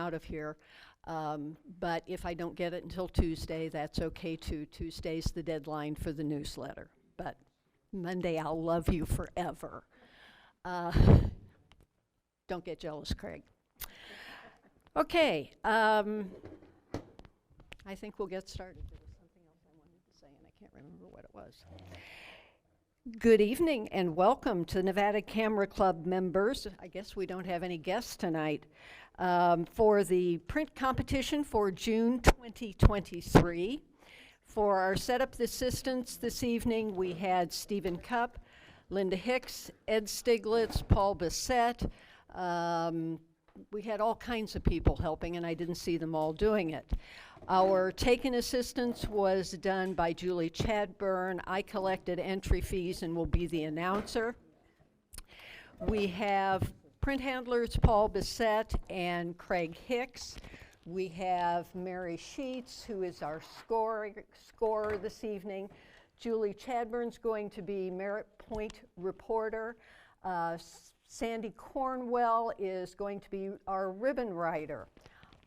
out of here. But if I don't get it until Tuesday, that's okay too. Tuesday's the deadline for the newsletter. But Monday, I'll love you forever. Don't get jealous, Craig. Okay, I think we'll get started. There was something else I wanted to say, and I can't remember what it was. Good evening and welcome to Nevada Camera Club members. I guess we don't have any guests tonight. For the print competition for June 2023. For our setup assistants this evening, we had Stephen Cupp, Linda Hicks, Ed Stiglitz, Paul Bissett. We had all kinds of people helping, and I didn't see them all doing it. Our take-in assistance was done by Julie Chadburn. I collected entry fees and will be the announcer. We have print handlers Paul Bissett and Craig Hicks. We have Mary Sheets, who is our scorer this evening. Julie Chadburn's going to be Merit Point reporter. Sandy Cornwell is going to be our ribbon writer.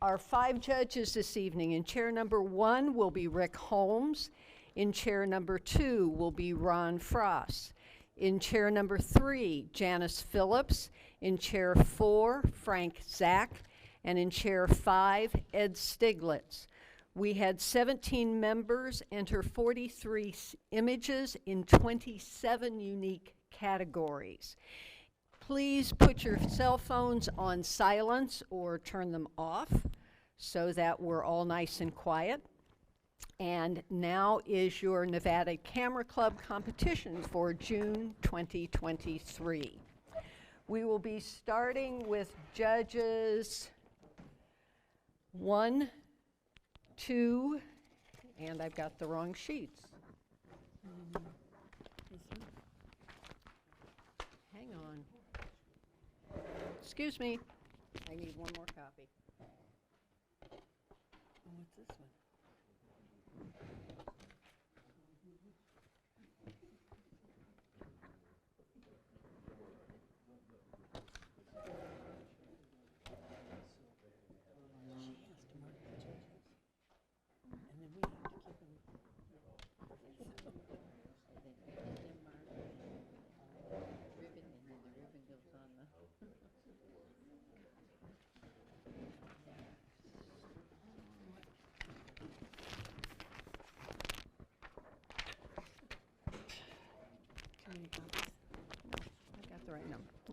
Our 5 judges this evening, in chair number 1 will be Rick Holmes. In chair number 2 will be Ron Frost. In chair number 3, Janice Phillips. In chair 4, Frank Zach. And in chair 5, Ed Stiglitz. We had 17 members enter 43 images in 27 unique categories. Please put your cell phones on silence or turn them off so that we're all nice and quiet. And now is your Nevada Camera Club competition for June 2023. We will be starting with judges 1, 2, and I've got the wrong sheets. Hang on. Excuse me, I need one more copy. Oh, what's this one?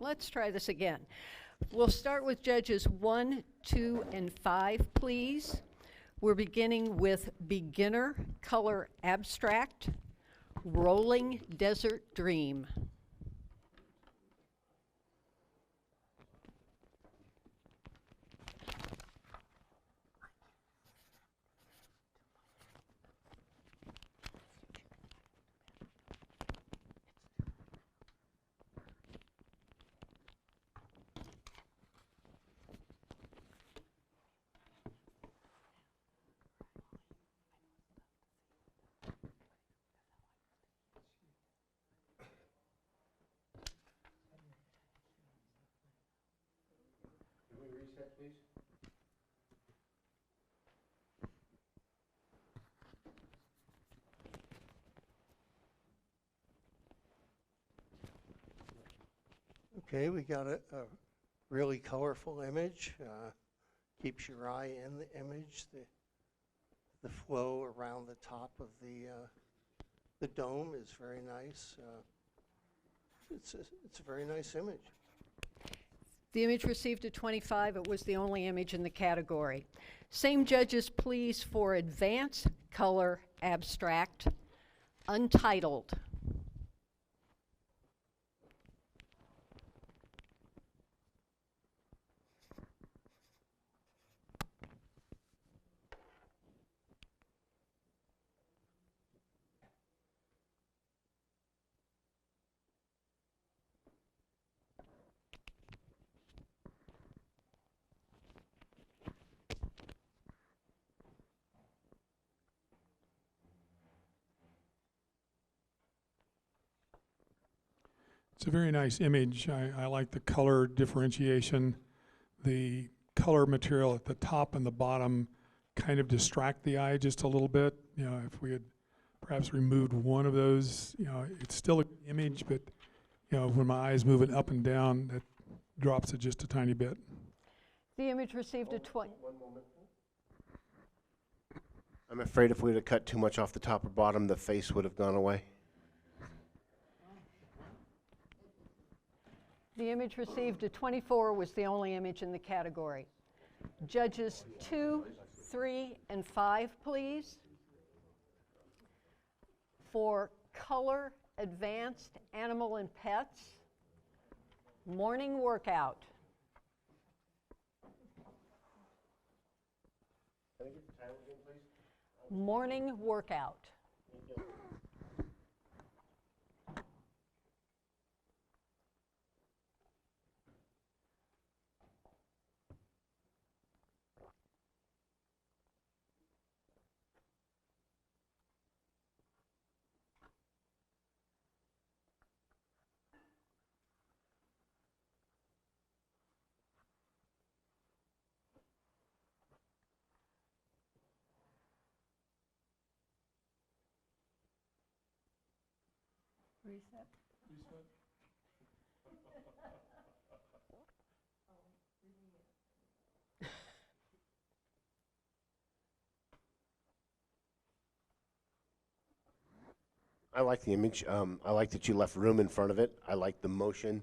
Let's try this again. We'll start with judges 1, 2, and 5, please. We're beginning with Beginner Color Abstract, Rolling Desert Dream. Please. Okay, we got a really colorful image. Keeps your eye in the image. The flow around the top of the dome is very nice. It's a very nice image. The image received a 25. It was the only image in the category. Same judges, please, for Advanced Color Abstract, Untitled. It's a very nice image. I like the color differentiation. The color material at the top and the bottom kind of distract the eye just a little bit. You know, if we had perhaps removed one of those, you know, it's still an image, but, you know, when my eye is moving up and down, that drops it just a tiny bit. The image received a 20. I'm afraid if we'd have cut too much off the top or bottom, the face would have gone away. The image received a 24 was the only image in the category. Judges 2, 3, and 5, please. For color advanced animal and pets, morning workout. Can I get the title again, please? Morning workout. Reset. I like the image. I like that you left room in front of it. I like the motion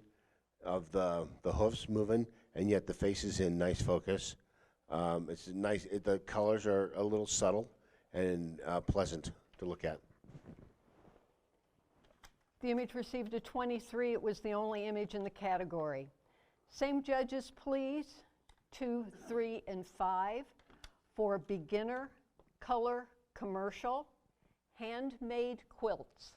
of the hoofs moving, and yet the face is in nice focus. It's nice. The colors are a little subtle and pleasant to look at. The image received a 23. It was the only image in the category. Same judges, please. 2, 3, and 5 for beginner color commercial handmade quilts.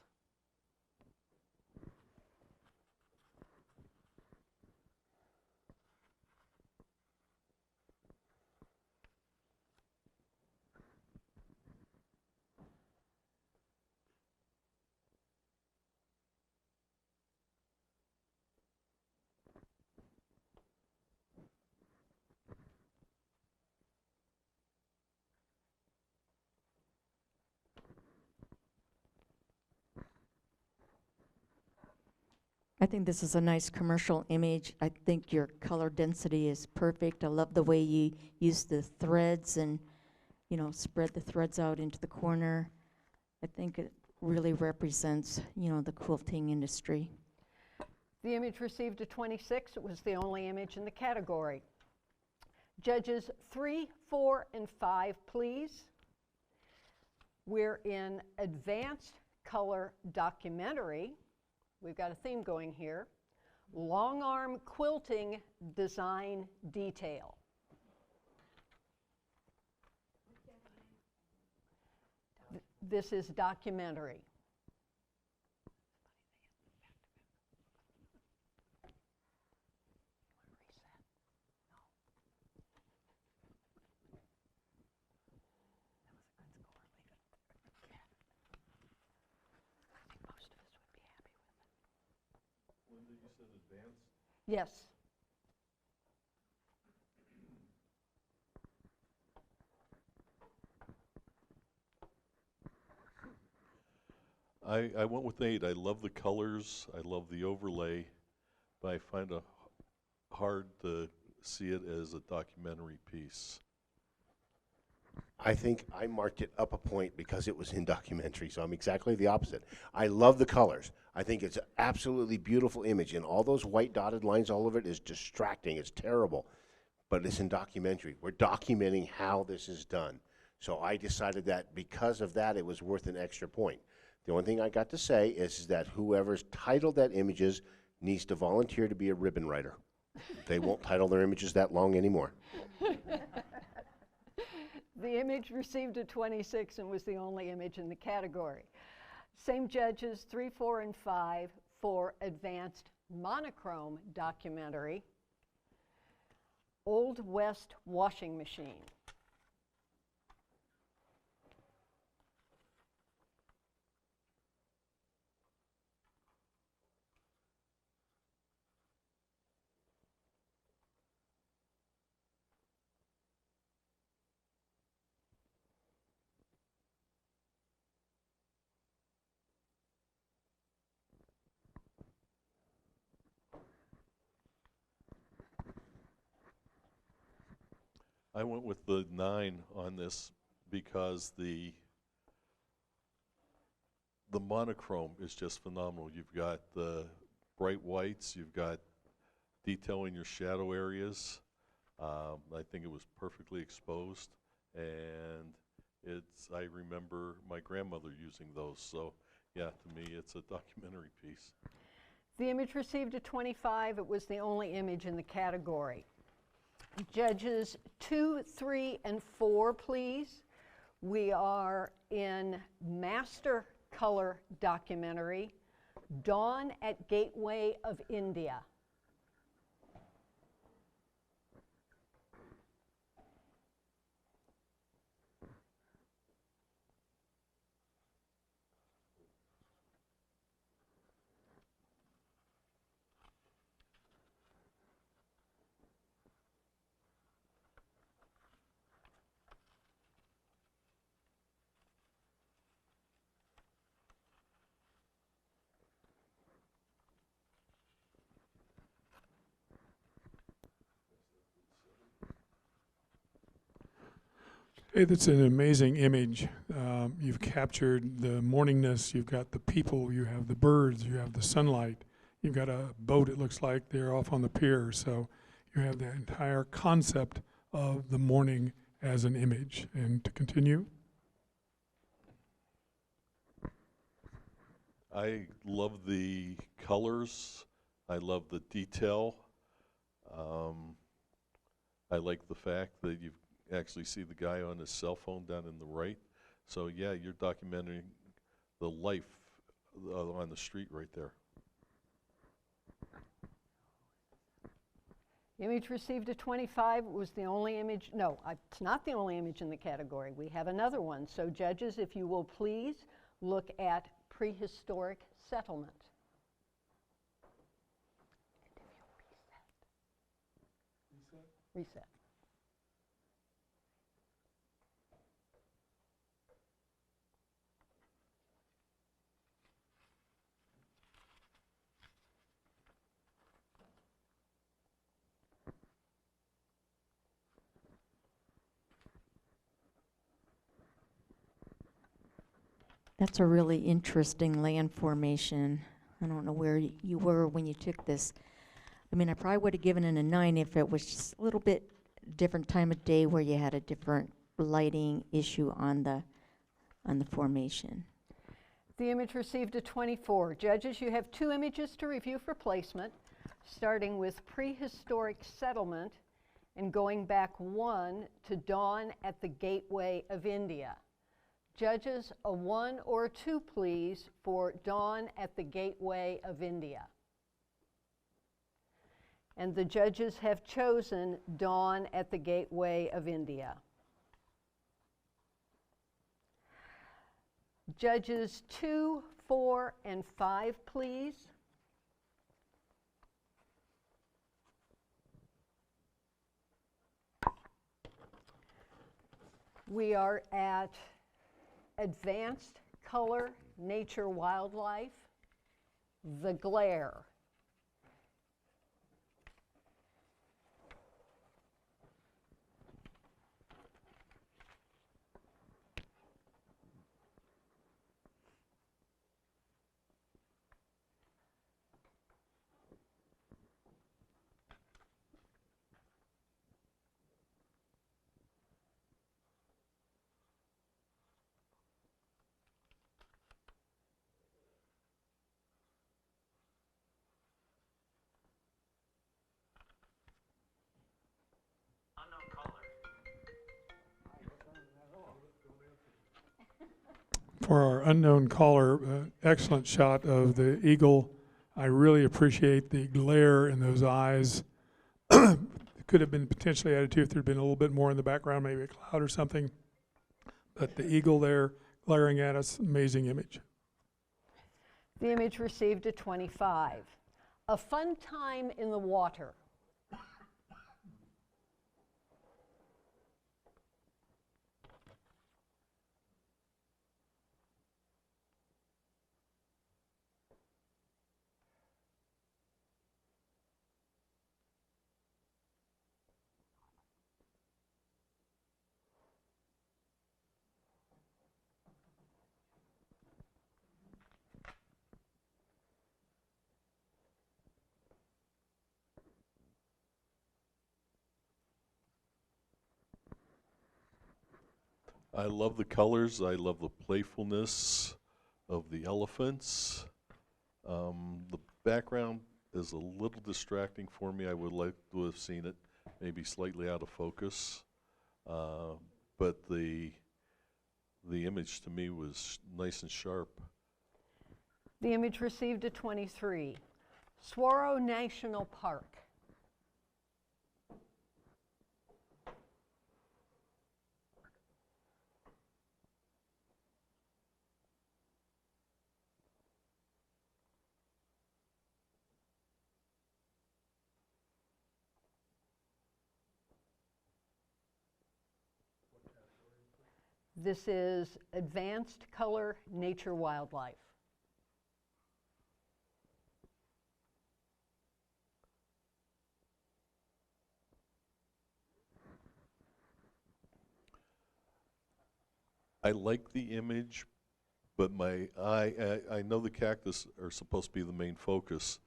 I think this is a nice commercial image. I think your color density is perfect. I love the way you use the threads and, you know, spread the threads out into the corner. I think it really represents, you know, the quilting industry. The image received a 26. It was the only image in the category. Judges 3, 4, and 5, please. We're in advanced color documentary. We've got a theme going here. Long arm quilting design detail. This is documentary. Yes. I went with 8. I love the colors, I love the overlay, but I find it hard to see it as a documentary piece. I think I marked it up a point because it was in documentary, so I'm exactly the opposite. I love the colors. I think it's an absolutely beautiful image, and all those white dotted lines all over it is distracting. It's terrible, but it's in documentary. We're documenting how this is done. So I decided that because of that, it was worth an extra point. The only thing I got to say is that whoever's titled that images needs to volunteer to be a ribbon writer. They won't title their images that long anymore. The image received a 26 and was the only image in the category. Same judges, 3, 4, and 5 for advanced monochrome documentary. Old West washing machine. I went with the 9 on this because the monochrome is just phenomenal. You've got the bright whites, you've got detail in your shadow areas. I think it was perfectly exposed, and I remember my grandmother using those, so yeah, to me, it's a documentary piece. The image received a 25. It was the only image in the category. Judges 2, 3, and 4, please. We are in Master Color Documentary, Dawn at Gateway of India. Hey, that's an amazing image. You've captured the morningness, you've got the people, you have the birds, you have the sunlight, you've got a boat, it looks like they're off on the pier. So you have the entire concept of the morning as an image. And to continue? I love the colors. I love the detail. I like the fact that you actually see the guy on his cell phone down in the right. So yeah, you're documenting the life on the street right there. The image received a 25. It was the only image. No, it's not the only image in the category. We have another one. So judges, if you will please look at prehistoric settlement. Reset. That's a really interesting land formation. I don't know where you were when you took this. I mean, I probably would have given it a 9 if it was just a little bit different time of day where you had a different lighting issue on the formation. The image received a 24. Judges, you have 2 images to review for placement, starting with prehistoric settlement and going back 1 to Dawn at the Gateway of India. Judges, a 1 or a 2, please, for Dawn at the Gateway of India. And the judges have chosen Dawn at the Gateway of India. Judges 2, 4, and 5, please. We are at Advanced Color Nature Wildlife, The Glare. For our unknown caller, excellent shot of the eagle. I really appreciate the glare in those eyes. Could have been potentially added to if there'd been a little bit more in the background, maybe a cloud or something. But the eagle there glaring at us, amazing image. The image received a 25. A fun time in the water. I love the colors. I love the playfulness of the elephants. The background is a little distracting for me. I would like to have seen it maybe slightly out of focus. But the image to me was nice and sharp. The image received a 23. Saguaro National Park. This is Advanced Color Nature Wildlife. I like the image, but my eye, I know the cactus are supposed to be the main focus,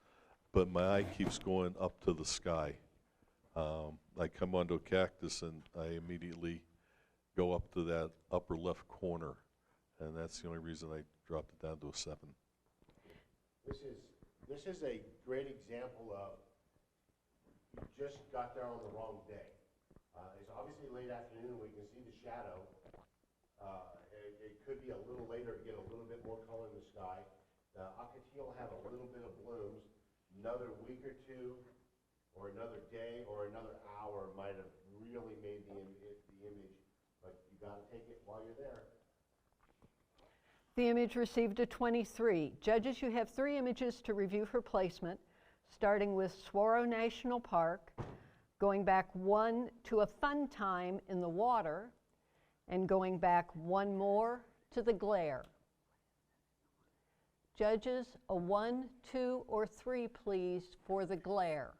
but my eye keeps going up to the sky. I come onto a cactus and I immediately go up to that upper left corner, and that's the only reason I dropped it down to a 7. This is a great example of you just got there on the wrong day. It's obviously late afternoon. We can see the shadow. It could be a little later to get a little bit more color in the sky. The ocotillo have a little bit of blooms. Another week or two, or another day, or another hour might have really made the image. But you got to take it while you're there. The image received a 23. Judges, you have 3 images to review for placement, starting with Saguaro National Park, going back 1 to a fun time in the water, and going back 1 more to the glare. Judges, a 1, 2, or 3, please, for the glare.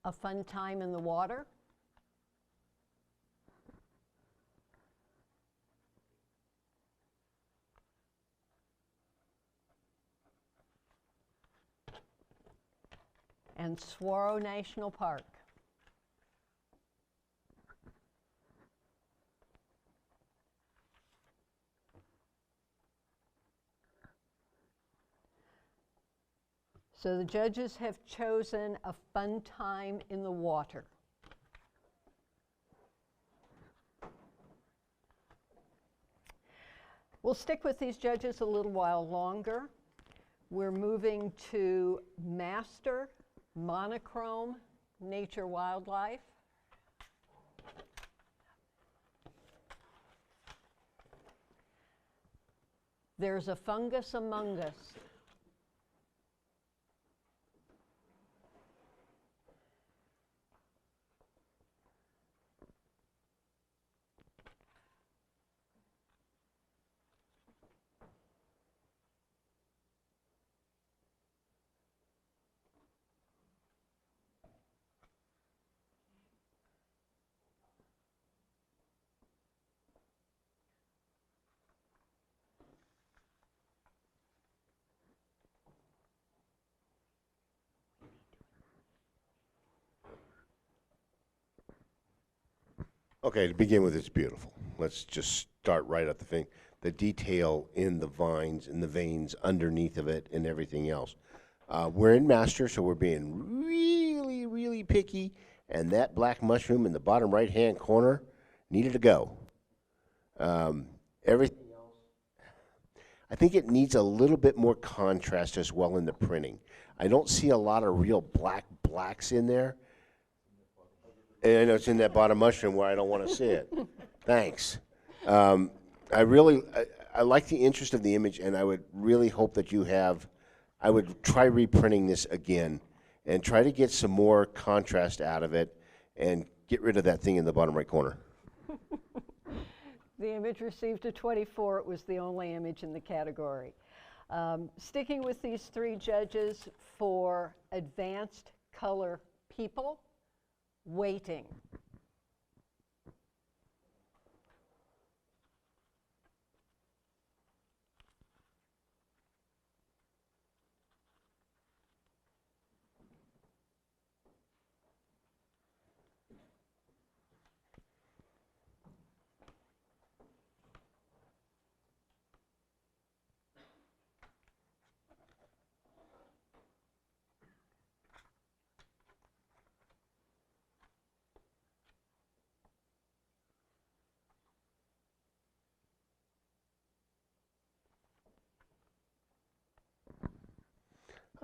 A fun time in the water. And Saguaro National Park. So the judges have chosen a fun time in the water. We'll stick with these judges a little while longer. We're moving to master monochrome nature wildlife. There's a fungus among us. Okay, to begin with, it's beautiful. Let's just start right at the thing. The detail in the vines and the veins underneath of it and everything else. We're in master, so we're being really, really picky. And that black mushroom in the bottom right-hand corner needed to go. Everything else, I think it needs a little bit more contrast as well in the printing. I don't see a lot of real blacks in there. And I know it's in that bottom mushroom where I don't want to see it. Thanks. I like the interest of the image, and I would really hope that I would try reprinting this again and try to get some more contrast out of it and get rid of that thing in the bottom right corner. The image received a 24. It was the only image in the category. Sticking with these 3 judges for advanced color people, waiting.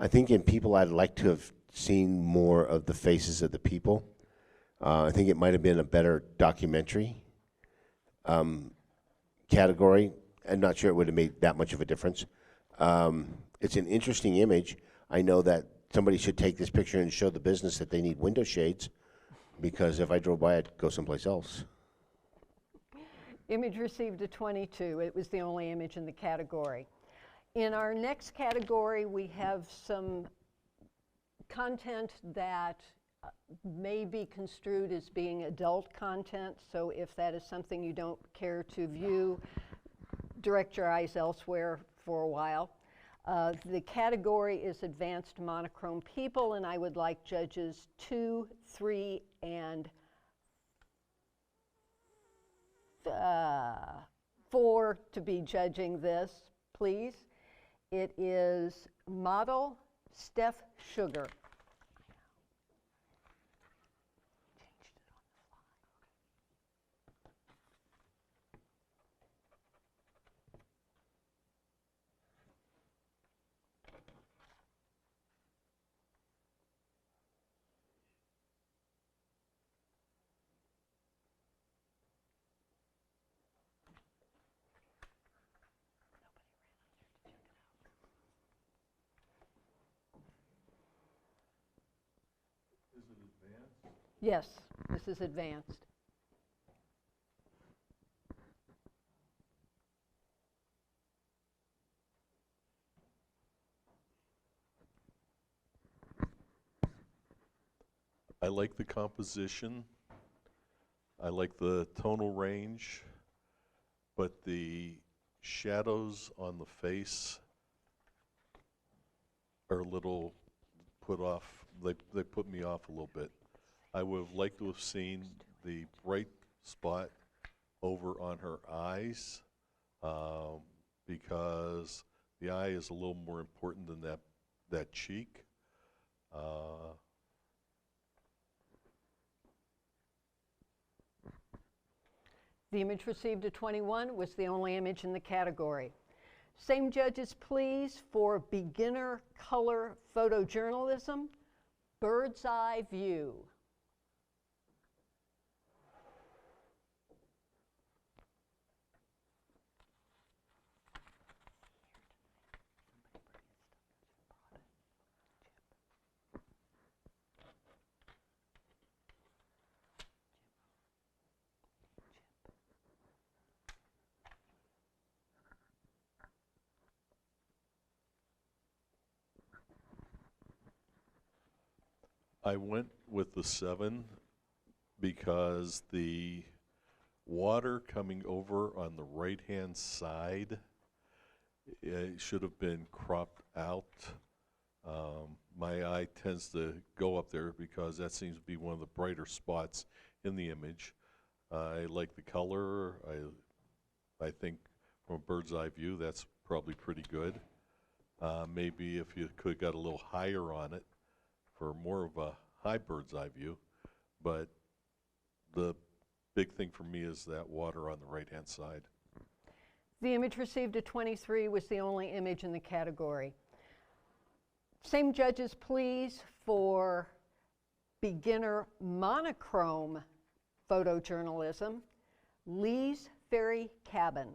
I think in people, I'd like to have seen more of the faces of the people. I think it might have been a better documentary category. I'm not sure it would have made that much of a difference. It's an interesting image. I know that somebody should take this picture and show the business that they need window shades, because if I drove by, I'd go someplace else. Image received a 22. It was the only image in the category. In our next category, we have some content that may be construed as being adult content. So if that is something you don't care to view, direct your eyes elsewhere for a while. The category is advanced monochrome people, and I would like judges 2, 3, and 4 to be judging this, please. It is model Steph Sugar. Yes, this is advanced. I like the composition. I like the tonal range, but the shadows on the face are a little put off. They put me off a little bit. I would have liked to have seen the bright spot over on her eyes, because the eye is a little more important than that cheek. The image received a 21 was the only image in the category. Same judges, please, for beginner color photojournalism, bird's eye view. I went with the 7 because the water coming over on the right-hand side, it should have been cropped out. My eye tends to go up there because that seems to be one of the brighter spots in the image. I like the color. I think from a bird's eye view, that's probably pretty good. Maybe if you could have got a little higher on it for more of a high bird's eye view, but the big thing for me is that water on the right-hand side. The image received a 23 was the only image in the category. Same judges, please, for beginner monochrome photojournalism, Lee's Ferry Cabin.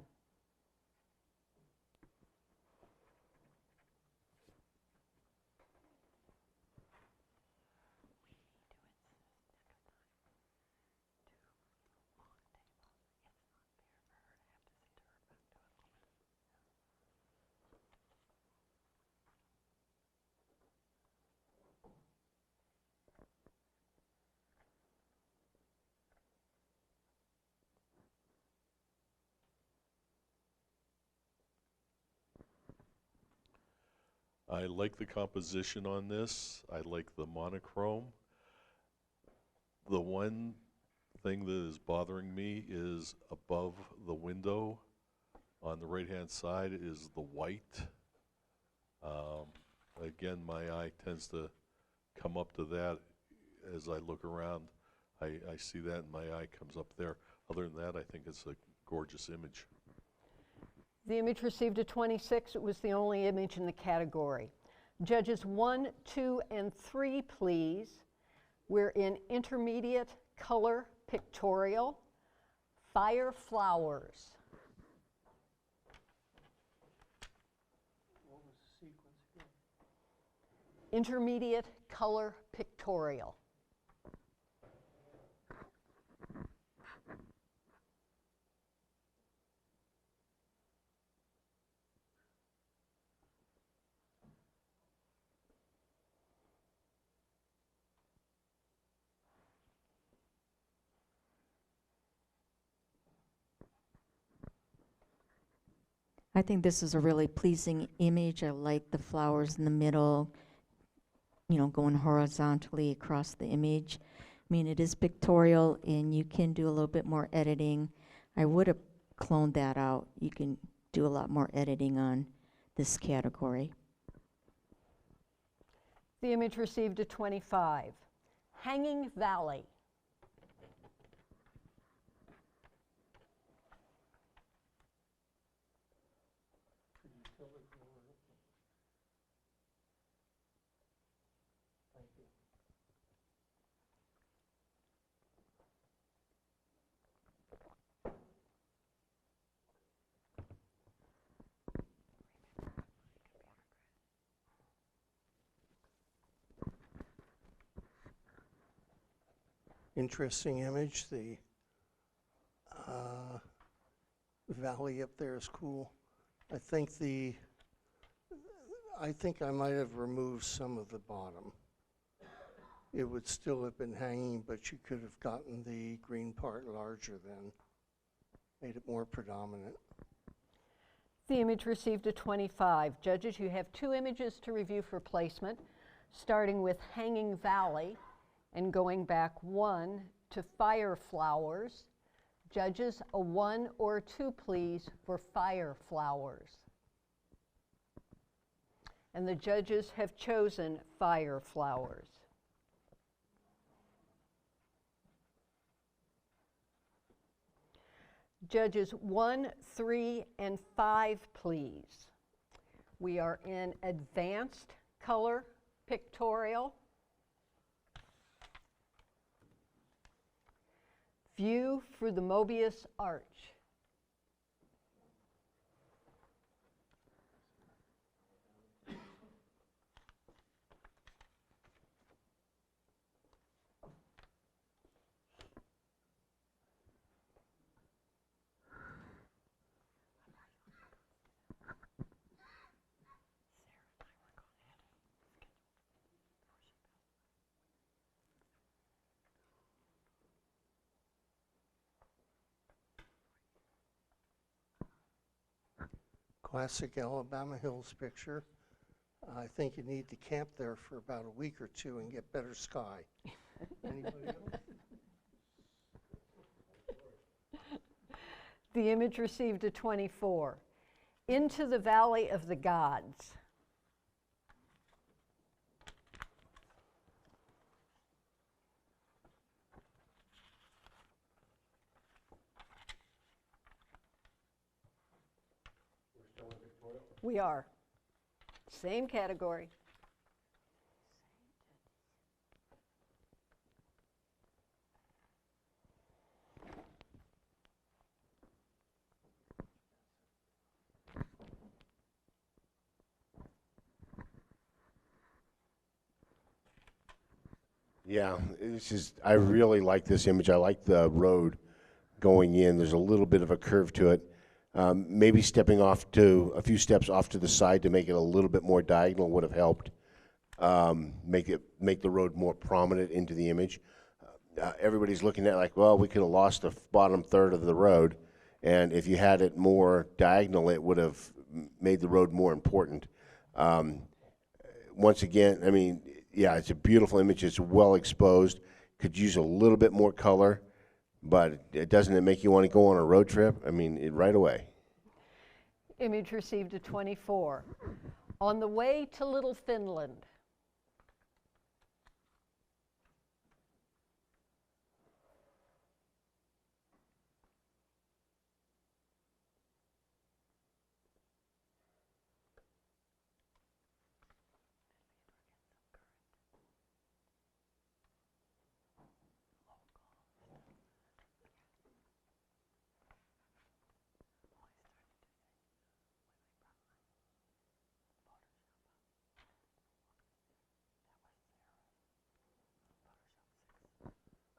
I like the composition on this. I like the monochrome. The one thing that is bothering me is above the window on the right-hand side is the white. Again, my eye tends to come up to that as I look around. I see that and my eye comes up there. Other than that, I think it's a gorgeous image. The image received a 26. It was the only image in the category. Judges 1, 2, and 3, please. We're in intermediate color pictorial, Fire Flowers. What was the sequence again? Intermediate color pictorial. I think this is a really pleasing image. I like the flowers in the middle, you know, going horizontally across the image. I mean, it is pictorial, and you can do a little bit more editing. I would have cloned that out. You can do a lot more editing on this category. The image received a 25. Hanging Valley. Thank you. Interesting image. The valley up there is cool. I think I might have removed some of the bottom. It would still have been hanging, but you could have gotten the green part larger then, made it more predominant. The image received a 25. Judges, you have 2 images to review for placement, starting with Hanging Valley and going back 1 to Fire Flowers. Judges, a 1 or 2, please, for Fire Flowers. And the judges have chosen Fire Flowers. Judges 1, 3, and 5, please. We are in advanced color pictorial. View through the Mobius arch. Classic Alabama Hills picture. I think you need to camp there for about a week or 2 and get better sky. Anybody else? The image received a 24. Into the Valley of the Gods. We are. Same category. Yeah, I really like this image. I like the road going in. There's a little bit of a curve to it. Maybe stepping off to a few steps off to the side to make it a little bit more diagonal would have helped. Make the road more prominent into the image. Everybody's looking at it like, well, we could have lost the bottom third of the road, and if you had it more diagonal, it would have made the road more important. Once again, I mean, yeah, it's a beautiful image. It's well exposed. Could use a little bit more color, but doesn't it make you want to go on a road trip? I mean, right away. Image received a 24. On the way to Little Finland.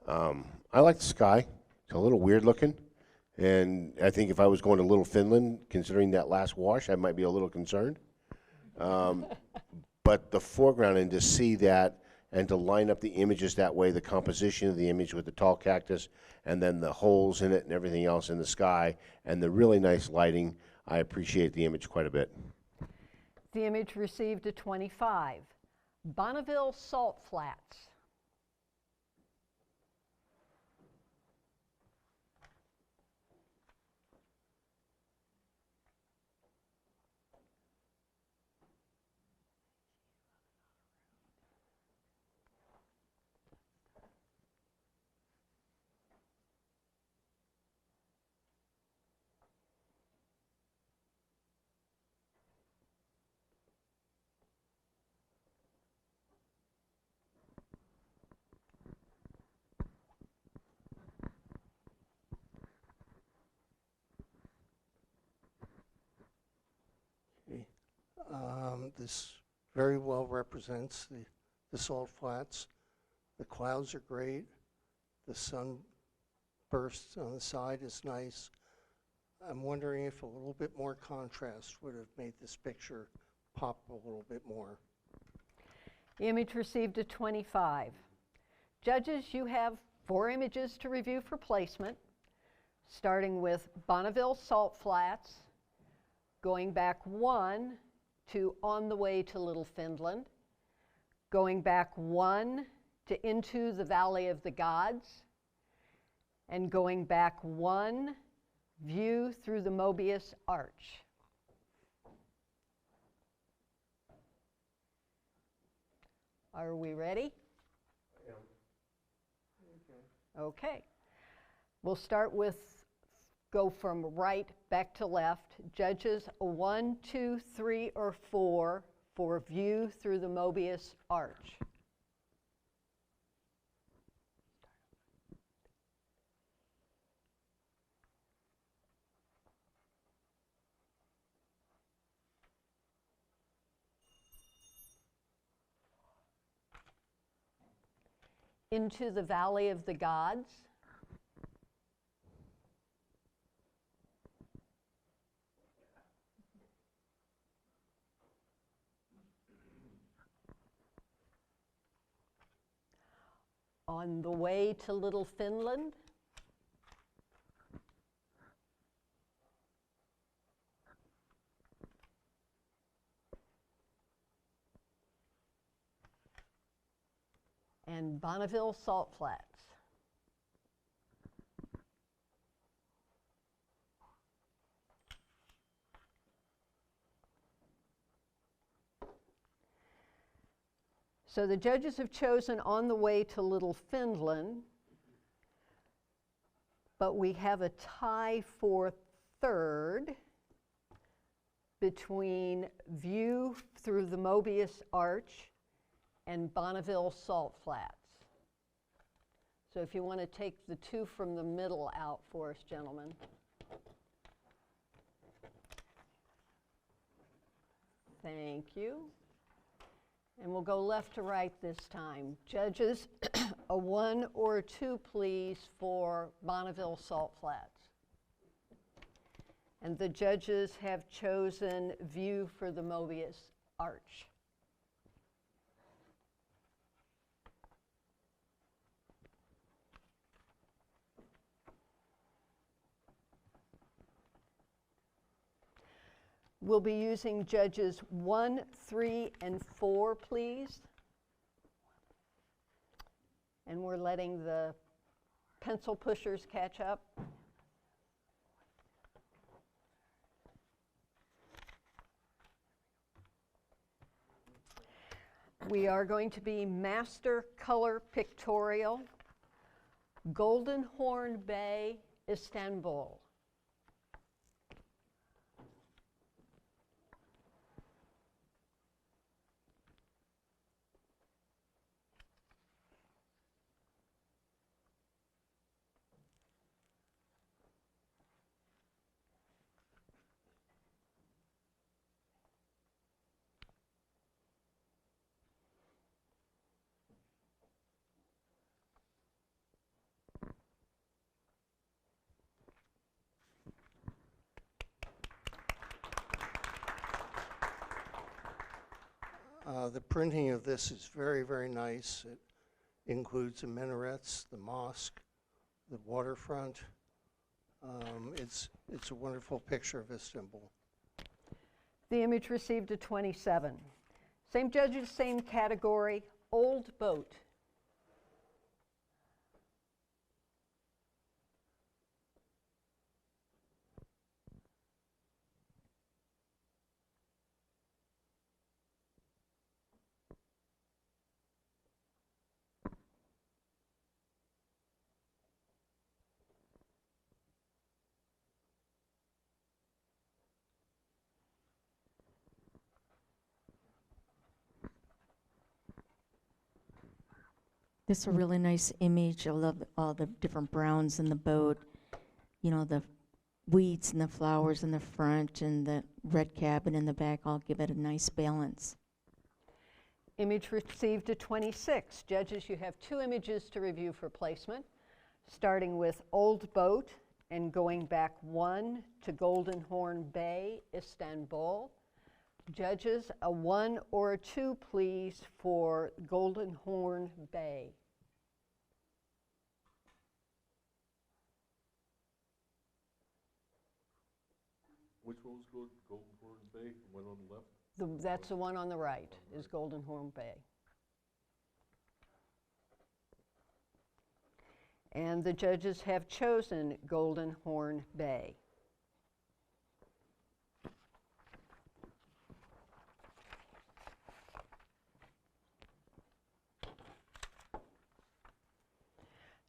I like the sky. It's a little weird looking. And I think if I was going to Little Finland, considering that last wash, I might be a little concerned. But the foreground, and to see that and to line up the images that way, the composition of the image with the tall cactus and then the holes in it and everything else in the sky and the really nice lighting, I appreciate the image quite a bit. The image received a 25. Bonneville Salt Flats. This very well represents the salt flats. The clouds are great. The sun burst on the side is nice. I'm wondering if a little bit more contrast would have made this picture pop a little bit more. The image received a 25. Judges, you have 4 images to review for placement, starting with Bonneville Salt Flats, going back 1 to On the Way to Little Finland, going back 1 to Into the Valley of the Gods, and going back 1 View through the Mobius Arch. Are we ready? Okay. We'll start with, go from right back to left. Judges, a 1, 2, 3, or 4 for View through the Mobius Arch. Into the Valley of the Gods. On the Way to Little Finland. And Bonneville Salt Flats. So the judges have chosen On the Way to Little Finland, but we have a tie for third between View through the Mobius Arch and Bonneville Salt Flats. So if you want to take the 2 from the middle out for us, gentlemen. Thank you. And we'll go left to right this time. Judges, a 1 or a 2, please, for Bonneville Salt Flats. And the judges have chosen View for the Mobius Arch. We'll be using judges 1, 3, and 4, please. And we're letting the pencil pushers catch up. We are going to be Master Color Pictorial, Golden Horn Bay, Istanbul. The printing of this is very, very nice. It includes the minarets, the mosque, the waterfront. It's a wonderful picture of Istanbul. The image received a 27. Same judges, same category, Old Boat. This is a really nice image. I love all the different browns in the boat. You know, the weeds and the flowers in the front and the red cabin in the back all give it a nice balance. Image received a 26. Judges, you have 2 images to review for placement, starting with Old Boat and going back 1 to Golden Horn Bay, Istanbul. Judges, a 1 or a 2, please, for Golden Horn Bay. Which one was Golden Horn Bay, one on the left? That's the one on the right, is Golden Horn Bay. And the judges have chosen Golden Horn Bay.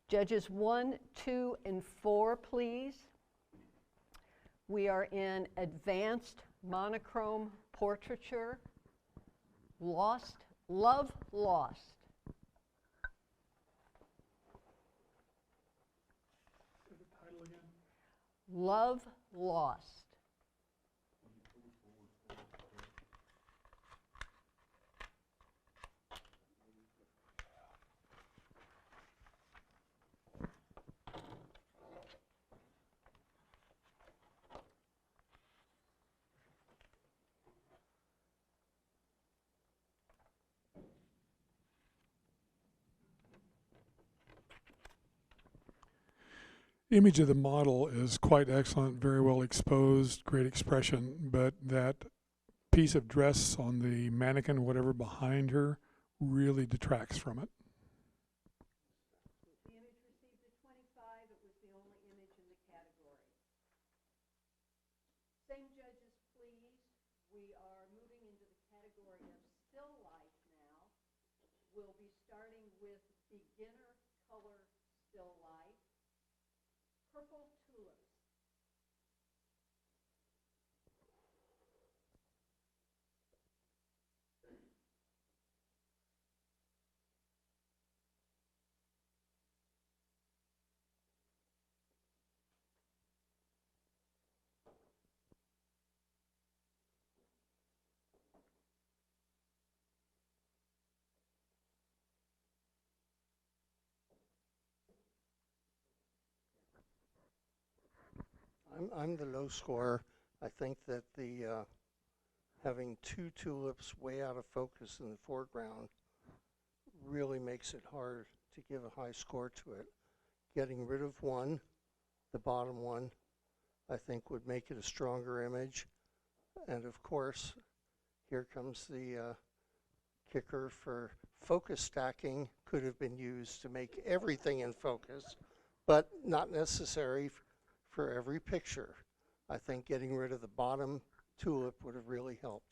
Judges 1, 2, and 4, please. We are in advanced monochrome portraiture, Lost, Love Lost. Love Lost. Image of the model is quite excellent, very well exposed, great expression, but that piece of dress on the mannequin, whatever behind her, really detracts from it. The image received a 25. It was the only image in the category. Same judges, please. We are moving into the category of still life now. We'll be starting with beginner color still life. Purple tulips. I'm the low scorer. I think that the having 2 tulips way out of focus in the foreground really makes it hard to give a high score to it. Getting rid of 1, the bottom one, I think would make it a stronger image. And of course, here comes the kicker for focus stacking. Could have been used to make everything in focus, but not necessary for every picture. I think getting rid of the bottom tulip would have really helped.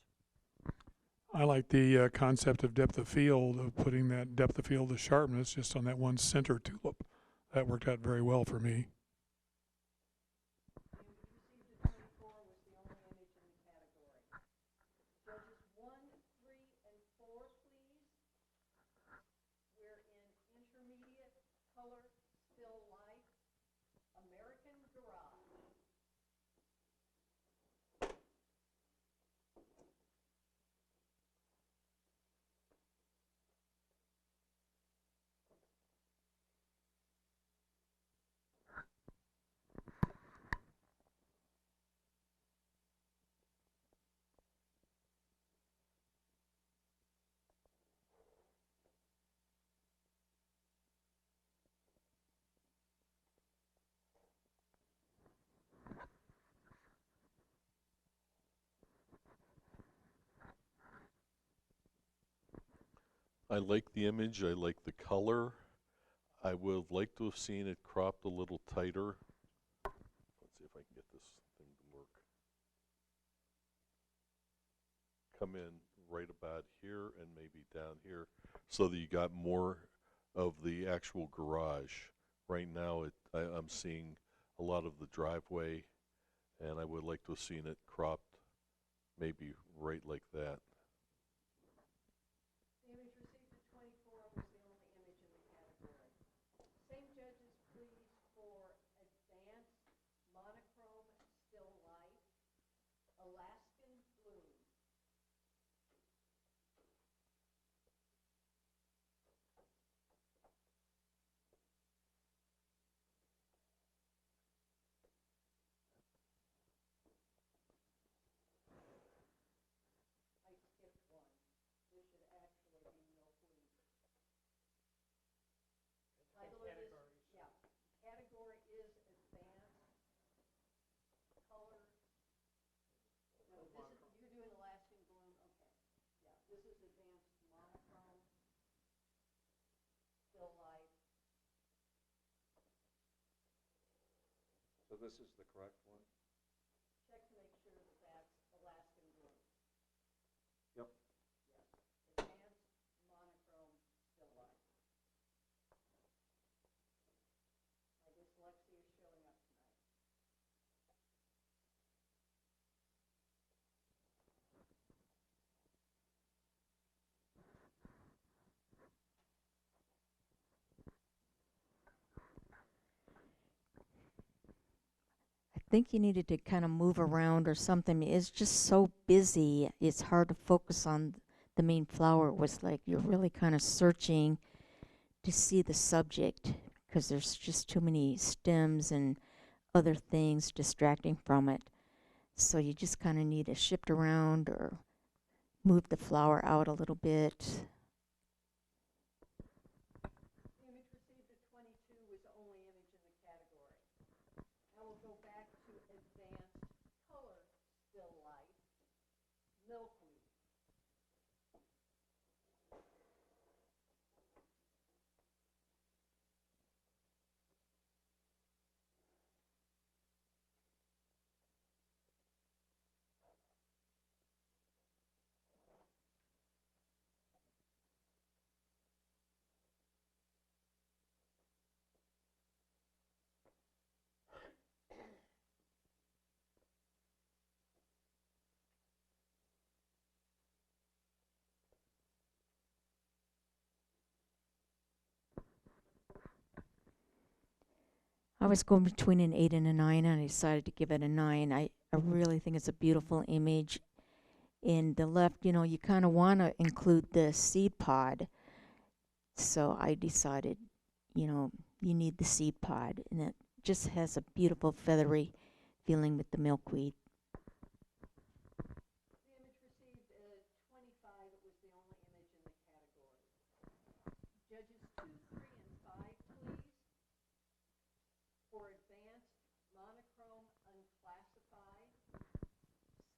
I like the concept of depth of field, of putting that depth of field of sharpness just on that one center tulip. That worked out very well for me. Judges 1, 3, and 4, please. We're in intermediate color still life, American Garage. I like the image, I like the color. I would like to have seen it cropped a little tighter. Let's see if I can get this thing to work. Come in right about here and maybe down here so that you got more of the actual garage. Right now I'm seeing a lot of the driveway, and I would like to have seen it cropped maybe right like that. The image received at 24 was the only image in the category. Same judges, please, for advanced monochrome still life, Alaskan bloom. I skipped one. This should actually be milkweed. Title of this, yeah, category is advanced color. No, this is, you're doing Alaskan bloom, okay. Yeah, this is advanced monochrome, still life. So this is the correct one? Check to make sure that that's Alaskan bloom. Yep. Yes, advanced monochrome, still life. My dyslexia is showing up tonight. I think you needed to kind of move around or something. It's just so busy. It's hard to focus on the main flower. It was like you're really kind of searching to see the subject because there's just too many stems and other things distracting from it. So you just kind of need to shift around or move the flower out a little bit. The image received at 22 was the only image in the category. Now we'll go back to advanced color, still life, milkweed. I was going between an 8 and a 9, and I decided to give it a 9. I really think it's a beautiful image. In the left, you know, you kind of want to include the seed pod. So I decided, you know, you need the seed pod, and it just has a beautiful feathery feeling with the milkweed. The image received at 25, it was the only image in the category. Judges 2, 3, and 5, please. For advanced monochrome unclassified,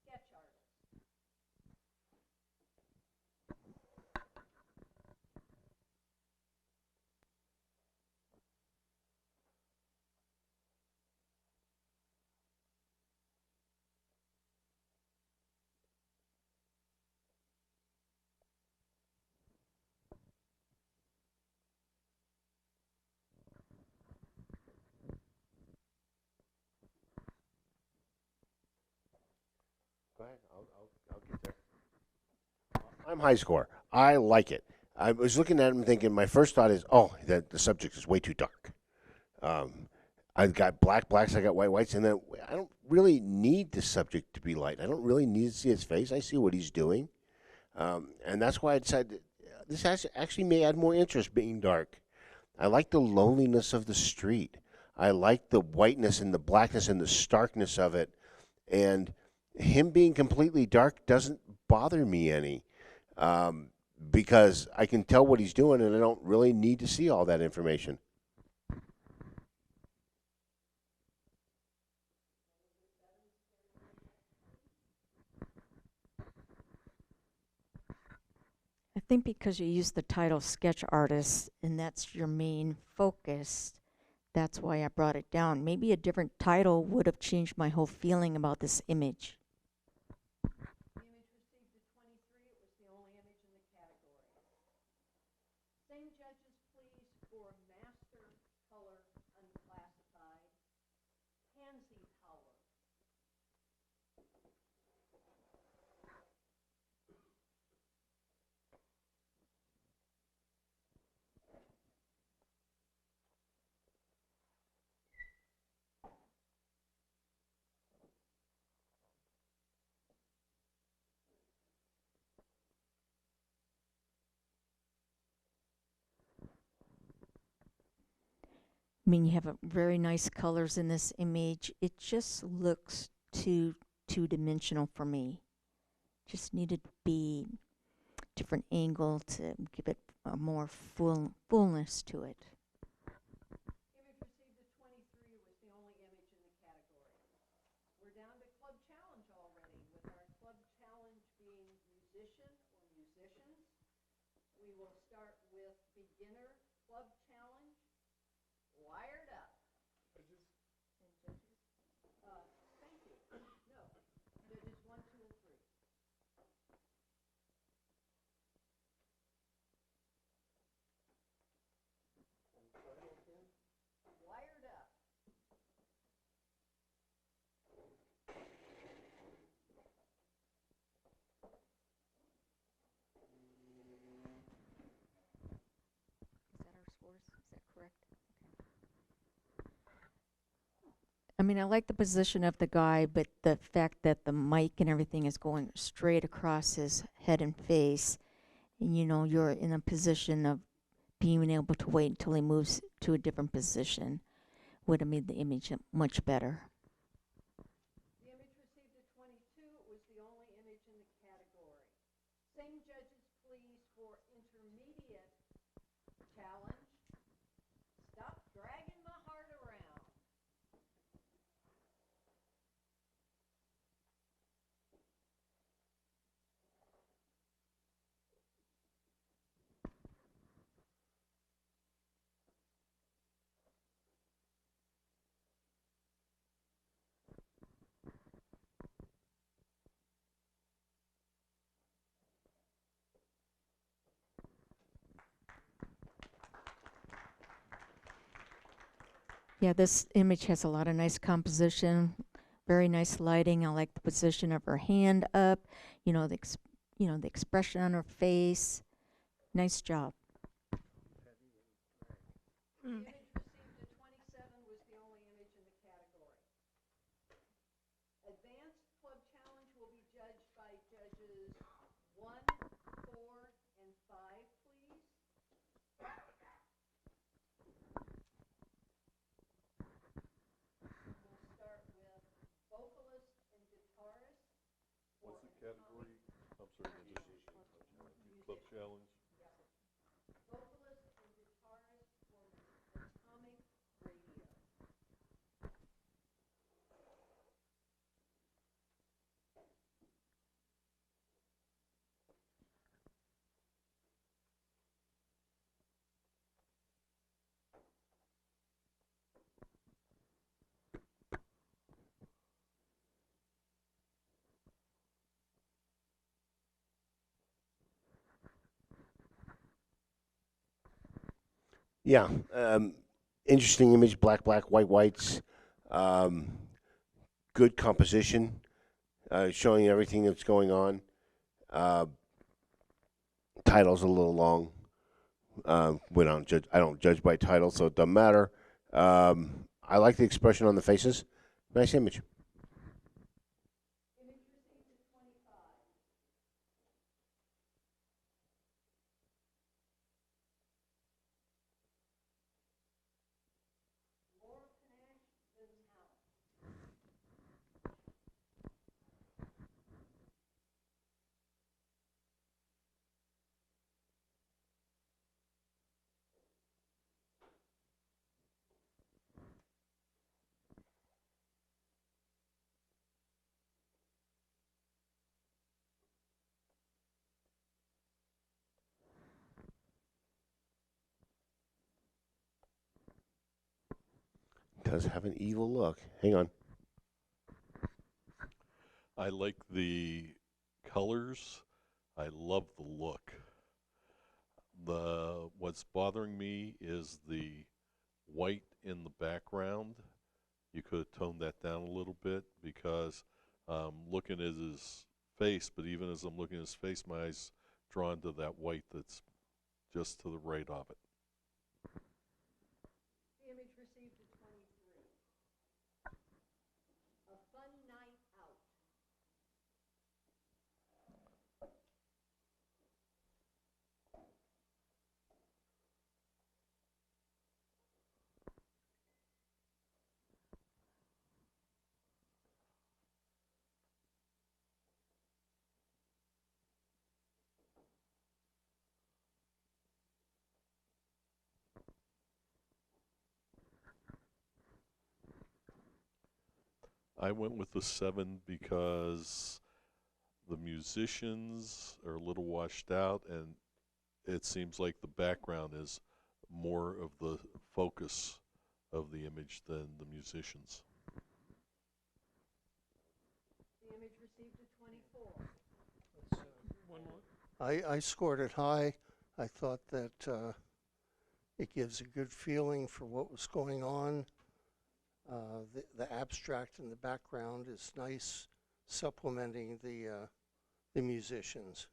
sketch artist. Go ahead, I'll get there. I'm high score. I like it. I was looking at him thinking, my first thought is, oh, the subject is way too dark. I've got blacks, I got whites, and then I don't really need the subject to be light. I don't really need to see his face. I see what he's doing. And that's why I decided this actually may add more interest being dark. I like the loneliness of the street. I like the whiteness and the blackness and the starkness of it. And him being completely dark doesn't bother me any, because I can tell what he's doing and I don't really need to see all that information. I think because you use the title sketch artist and that's your main focus, that's why I brought it down. Maybe a different title would have changed my whole feeling about this image. The image received a 23. It was the only image in the category. Same judges, please, for master color unclassified, pansy color. I mean, you have very nice colors in this image. It just looks too two-dimensional for me. Just needed to be different angle to give it a more fullness to it. Image received a 23 was the only image in the category. We're down to club challenge already, with our club challenge being musician or musicians. We will start with beginner club challenge, wired up. Judges? Thank you. No, judges 1, 2, and 3. Wired up. Is that our scores? Is that correct? I mean, I like the position of the guy, but the fact that the mic and everything is going straight across his head and face, and you know, you're in a position of being able to wait until he moves to a different position would have made the image much better. The image received a 22. It was the only image in the category. Same judges, please, for intermediate challenge. Stop dragging my heart around. Yeah, this image has a lot of nice composition, very nice lighting. I like the position of her hand up, you know, the expression on her face. Nice job. The image received a 27 was the only image in the category. Advanced club challenge will be judged by judges 1, 4, and 5, please. We'll start with vocalist and guitarist. What's the category? I'm sorry, club challenge? Vocalist and guitarist for Atomic Radio. Yeah, interesting image, black, white, whites. Good composition, showing everything that's going on. Title's a little long. I don't judge by title, so it doesn't matter. I like the expression on the faces. Nice image. Image received a 25. More panache than talent. does have an evil look. Hang on. I like the colors. I love the look. What's bothering me is the white in the background. You could have toned that down a little bit because looking at his face, but even as I'm looking at his face, my eyes drawn to that white that's just to the right of it. The image received at 23. A fun night out. I went with the 7 because the musicians are a little washed out, and it seems like the background is more of the focus of the image than the musicians. The image received at 24. I scored it high. I thought that it gives a good feeling for what was going on. The abstract in the background is nice, supplementing the musicians.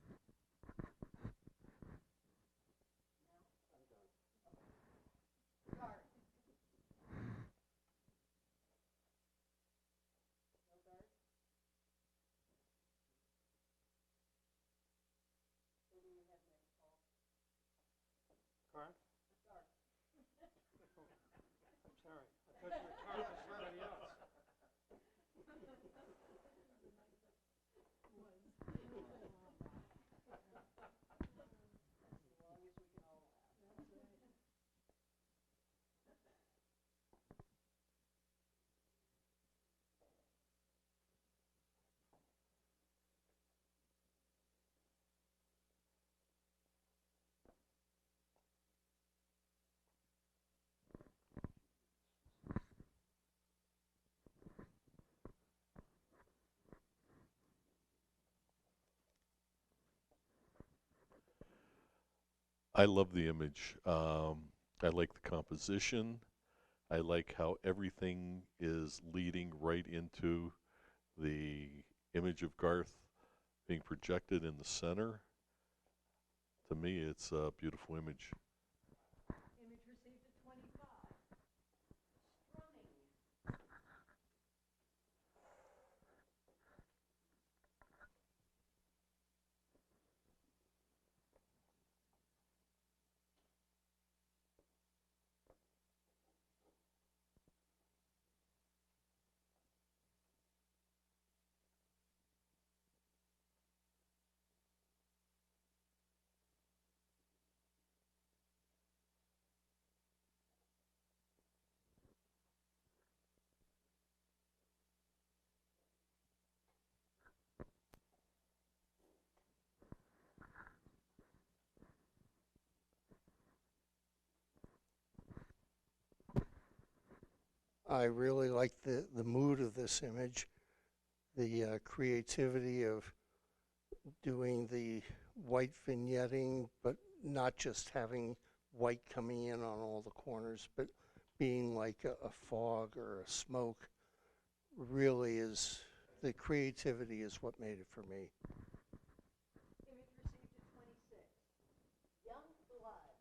I love the image. I like the composition. I like how everything is leading right into the image of Garth being projected in the center. To me, it's a beautiful image. Image received at 25. Strumming. I really like the mood of this image, the creativity of doing the white vignetting, but not just having white coming in on all the corners, but being like a fog or a smoke. Really is, the creativity is what made it for me. Image received at 26. Young blood.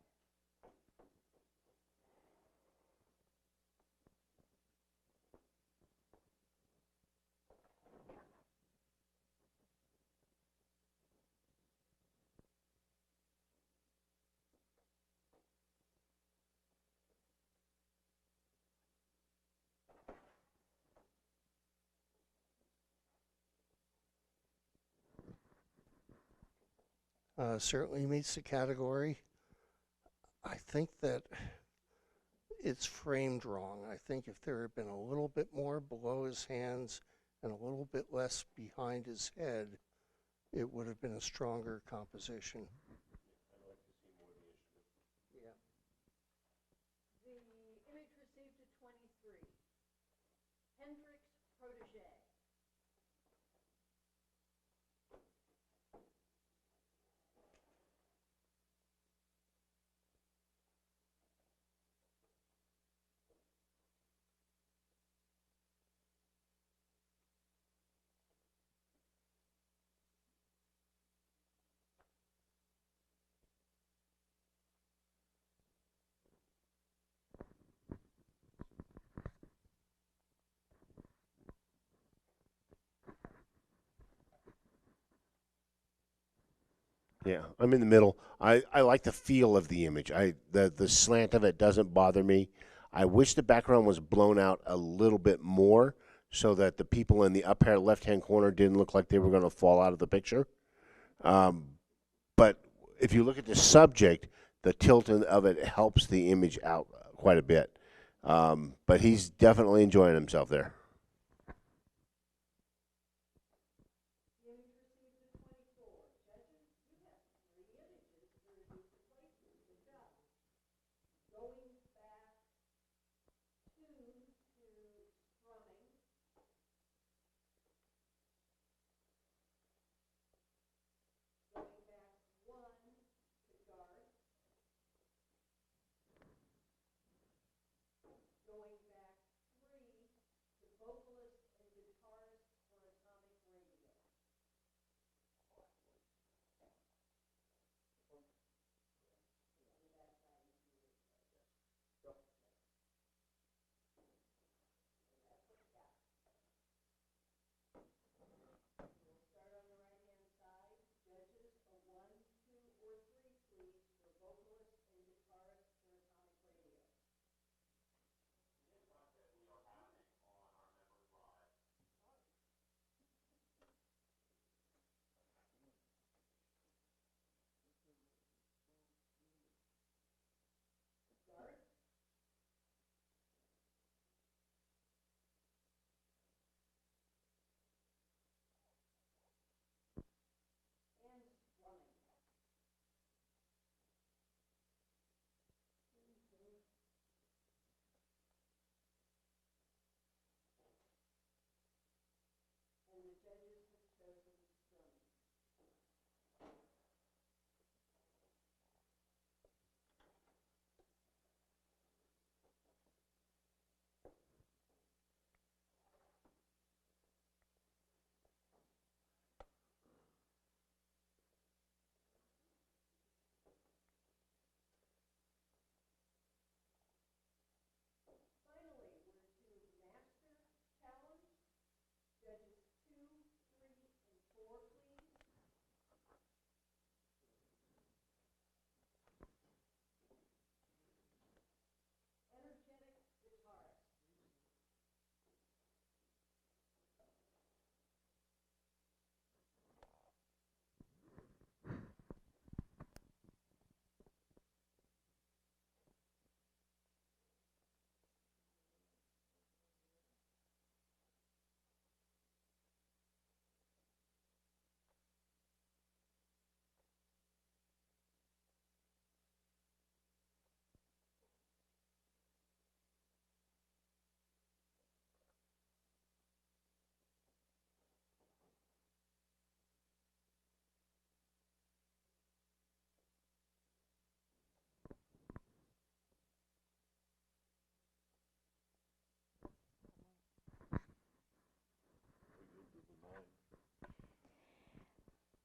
Certainly meets the category. I think that it's framed wrong. I think if there had been a little bit more below his hands and a little bit less behind his head, it would have been a stronger composition. Yeah. The image received at 23. Yeah, I'm in the middle. I like the feel of the image. The slant of it doesn't bother me. I wish the background was blown out a little bit more so that the people in the upper left-hand corner didn't look like they were going to fall out of the picture. But if you look at the subject, the tilt of it helps the image out quite a bit. But he's definitely enjoying himself there.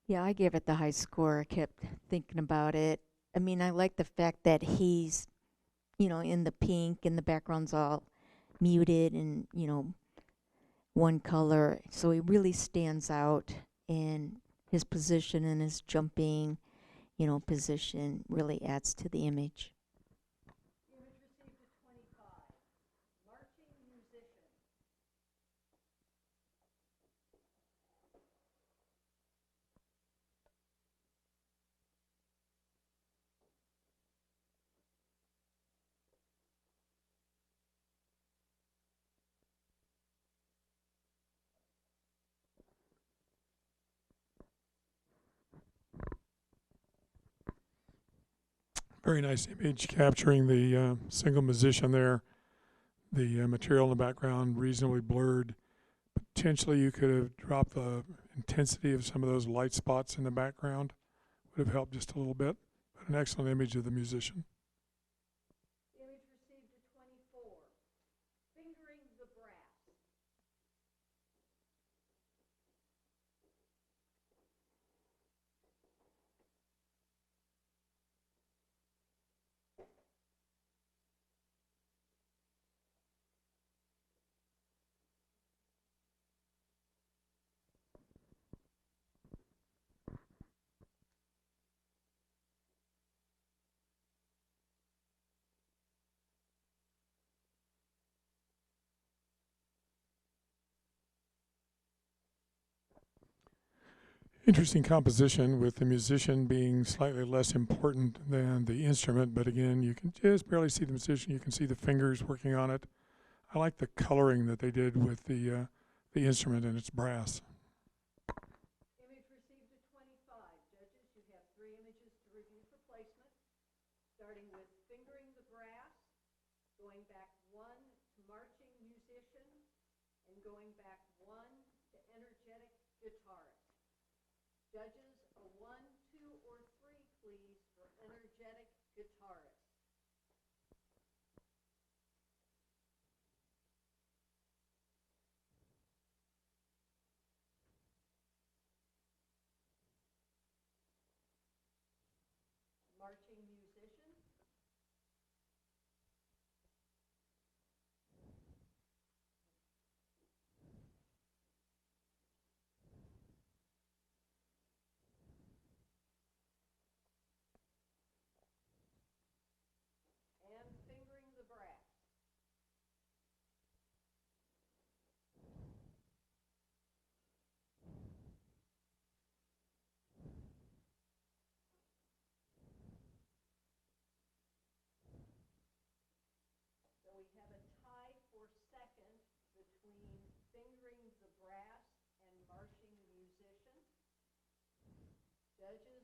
Yeah, I gave it the high score. I kept thinking about it. I mean, I like the fact that he's, in the pink and the background's all muted and, one color. So he really stands out, and his position and his jumping, position really adds to the image. Very nice image capturing the single musician there. The material in the background reasonably blurred. Potentially you could have dropped the intensity of some of those light spots in the background. Would have helped just a little bit. But an excellent image of the musician. Interesting composition with the musician being slightly less important than the instrument, but again, you can just barely see the musician. You can see the fingers working on it. I like the coloring that they did with the instrument and its brass. Image received a 25. Judges, you have 3 images to review for placement, starting with fingering the brass, going back 1 to marching musician, and going back 1 to energetic guitarist. Judges, a 1, 2, or 3, please, for energetic guitarist. Marching musician. And fingering the brass. So we have a tie for second between fingering the brass and marching musician. Judges,